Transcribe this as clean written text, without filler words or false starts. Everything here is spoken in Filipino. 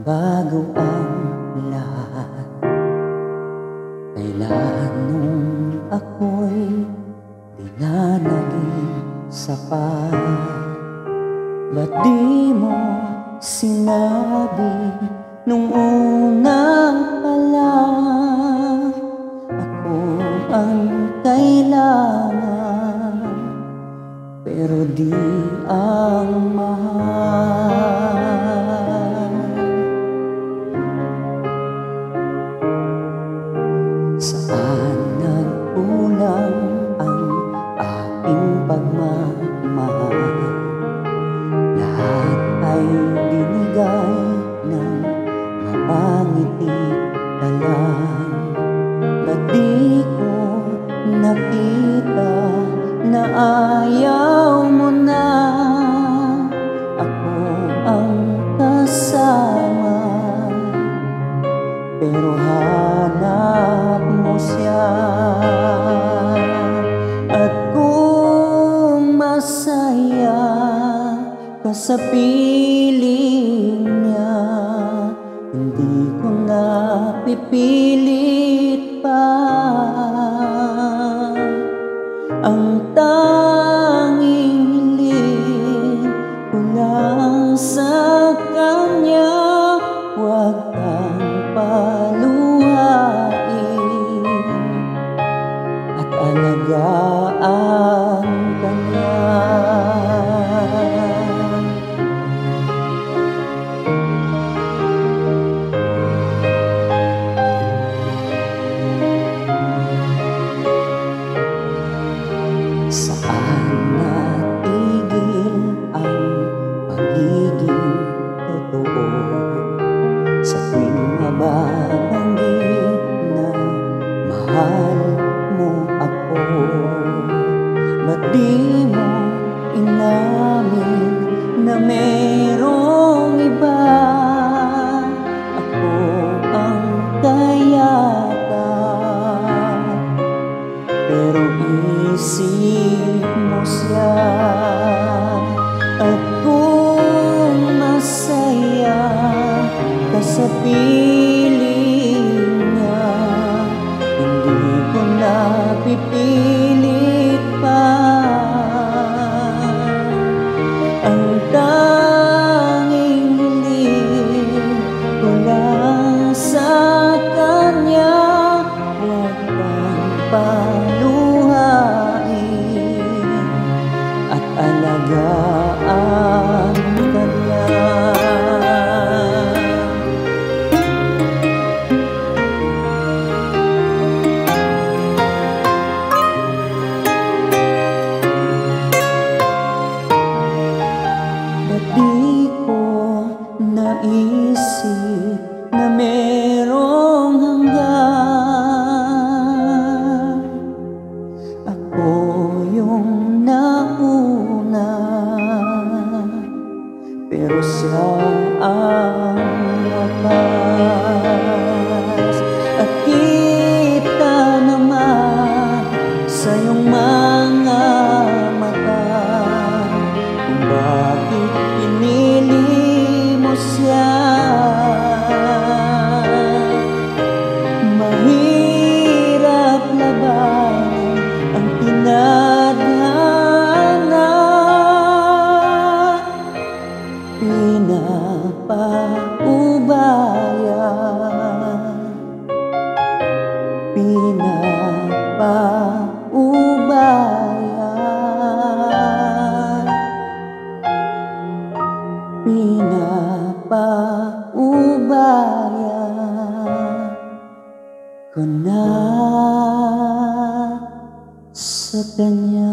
bago ang lahat. Kailan nung ako'y di na naging sapat, ba't di mo sinabi nung unang palang ako ang kailangan, pero di ang mahal. Saan nagkulang ang aking pagmamahal? Lahat ay binigay ng mapangiti ka lang. Ba't di ko nakita na ayaw mo na ako ang kasama, pero hanap mo siya? At kung masaya ka sa piling niya, hindi ko na pipilit pa. Ang tanging hiling ko lang sa kanya, huwag kang paluhain at alagaan kanya. Saan natigil ang pagiging totoo? Sa tuwing mababanggit na mahal mo ako, ba't di mo inamin na merong iba? Ako ang kayakan, pero isip mo siya. At kung masaya ka sa piling niya, hindi ko na pipilit pa. Ang tanging hiling ko lang sa kanya, huwag kang paluhain at alagaan kanya. Ba't di ko naisip na merong hanggan? Ako yung nauna, pero siya ang wakas. At kita naman sa iyong mga mata kung bakit pinili mo siya. Mahirap labanan ang tinadhana, pinapaubayan, pinapaubayan, pinapaubayan ko na sa kanya.